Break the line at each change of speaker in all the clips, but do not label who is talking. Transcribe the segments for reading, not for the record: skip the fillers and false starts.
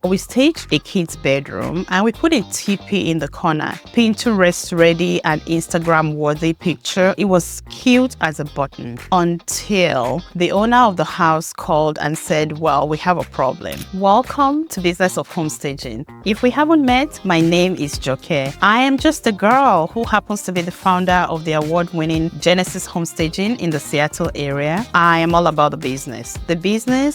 We staged a kid's bedroom and we put a teepee in the corner. Pinterest ready and Instagram worthy picture. It was cute as a button until the owner of the house called and said, well, we have a problem. Welcome to Business of Homestaging. If we haven't met, my name is Joke. I am just a girl who happens to be the founder of the award-winning Genesis Homestaging in the Seattle area. I am all about the business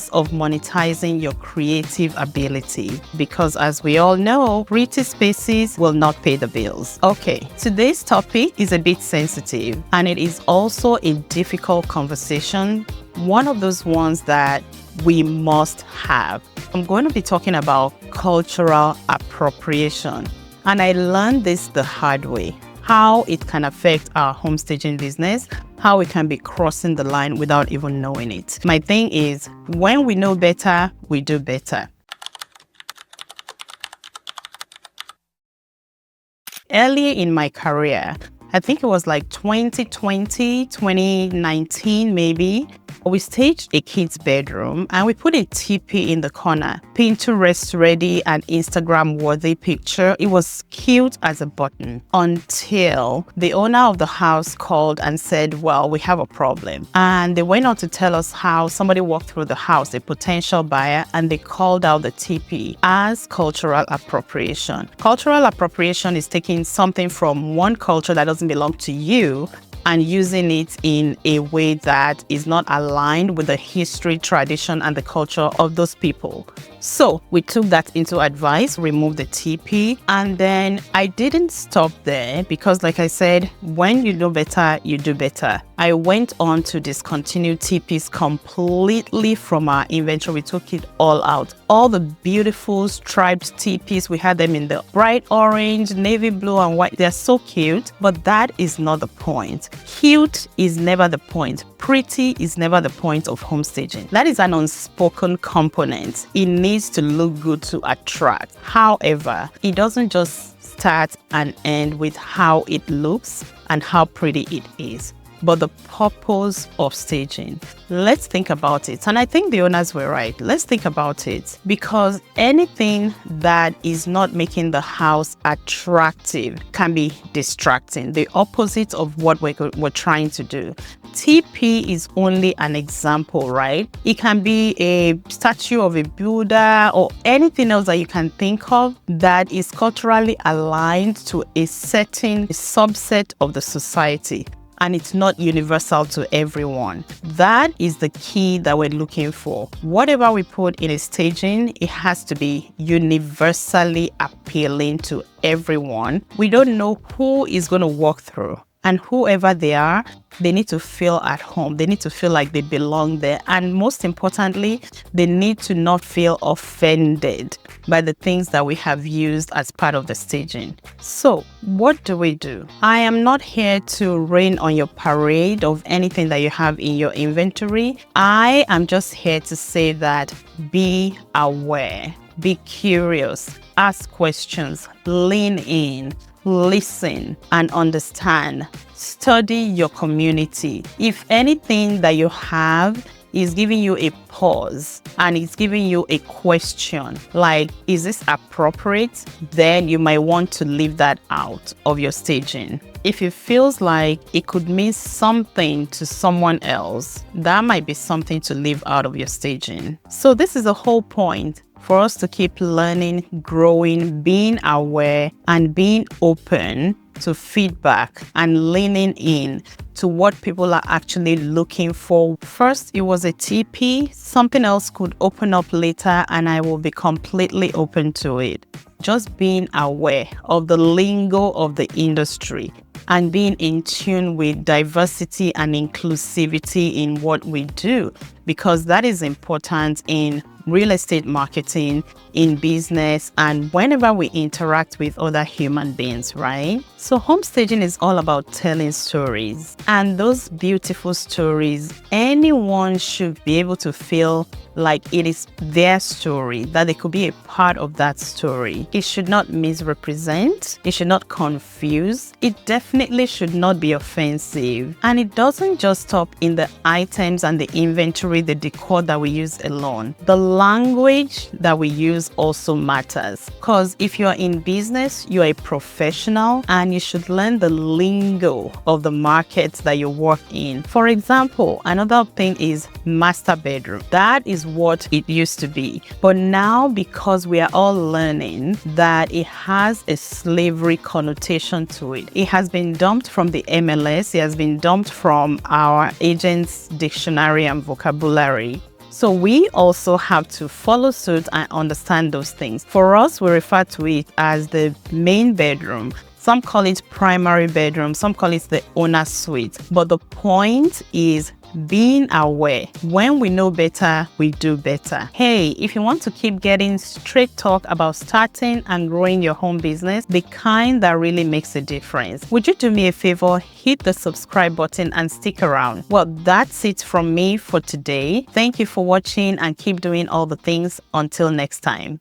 of monetizing your creative ability. Because as we all know, pretty spaces will not pay the bills. Okay, today's topic is a bit sensitive and it is also a difficult conversation, one of those ones that we must have. I'm going to be talking about cultural appropriation, and I learned this the hard way. How it can affect our homestaging business, how we can be crossing the line without even knowing it. My thing is, when we know better, we do better. Early in my career, I think it was like 2020, 2019 maybe, we staged a kid's bedroom and we put a teepee in the corner. Pinterest ready and Instagram worthy picture. It was cute as a button until the owner of the house called and said, well, we have a problem. And they went on to tell us how somebody walked through the house, a potential buyer, and they called out the teepee as cultural appropriation. Cultural appropriation is taking something from one culture that doesn't belong to you and using it in a way that is not aligned with the history, tradition, and the culture of those people. So we took that into advice, removed the teepee, and then I didn't stop there because, like I said, when you know better, you do better. I went on to discontinue teepees completely from our inventory. We took it all out. All the beautiful striped teepees, we had them in the bright orange, navy blue, and white. They're so cute, but that is not the point. Cute is never the point. Pretty is never the point of homestaging. That is an unspoken component. It needs to look good to attract. However, it doesn't just start and end with how it looks and how pretty it is, but the purpose of staging. Let's think about it. And I think the owners were right. Let's think about it, because anything that is not making the house attractive can be distracting, the opposite of what we're trying to do. TP is only an example, right? It can be a statue of a Buddha or anything else that you can think of that is culturally aligned to a certain subset of the society, and it's not universal to everyone. That is the key that we're looking for. Whatever we put in a staging, it has to be universally appealing to everyone. We don't know who is going to walk through, and whoever they are, they need to feel at home. They need to feel like they belong there. And most importantly, they need to not feel offended by the things that we have used as part of the staging. So what do? I am not here to rain on your parade of anything that you have in your inventory. I am just here to say that be aware, be curious, ask questions, lean in, listen and understand. Study your community. If anything that you have is giving you a pause and it's giving you a question like, is this appropriate? Then you might want to leave that out of your staging. If it feels like it could mean something to someone else, that might be something to leave out of your staging. So this is the whole point, for us to keep learning, growing, being aware, and being open to feedback and leaning in to what people are actually looking for. First, it was a TP. Something else could open up later, and I will be completely open to it. Just being aware of the lingo of the industry and being in tune with diversity and inclusivity in what we do, because that is important in real estate marketing, in business, and whenever we interact with other human beings, right? So homestaging is all about telling stories, and those beautiful stories, anyone should be able to feel like it is their story, that they could be a part of that story. It should not misrepresent, it should not confuse, it definitely should not be offensive. And it doesn't just stop in the items and the inventory, the decor that we use alone. The language that we use also matters, because if you're in business, you're a professional and you should learn the lingo of the market that you work in. For example, another thing is master bedroom. That is what it used to be. But now, because we are all learning that it has a slavery connotation to it, it has been dumped from the MLS, it has been dumped from our agent's dictionary and vocabulary. So we also have to follow suit and understand those things. For us, we refer to it as the main bedroom. Some call it primary bedroom, some call it the owner's suite. But the point is being aware. When we know better, we do better. Hey, if you want to keep getting straight talk about starting and growing your home business, the kind that really makes a difference, would you do me a favor? Hit the subscribe button and stick around. Well, that's it from me for today. Thank you for watching and keep doing all the things. Until next time.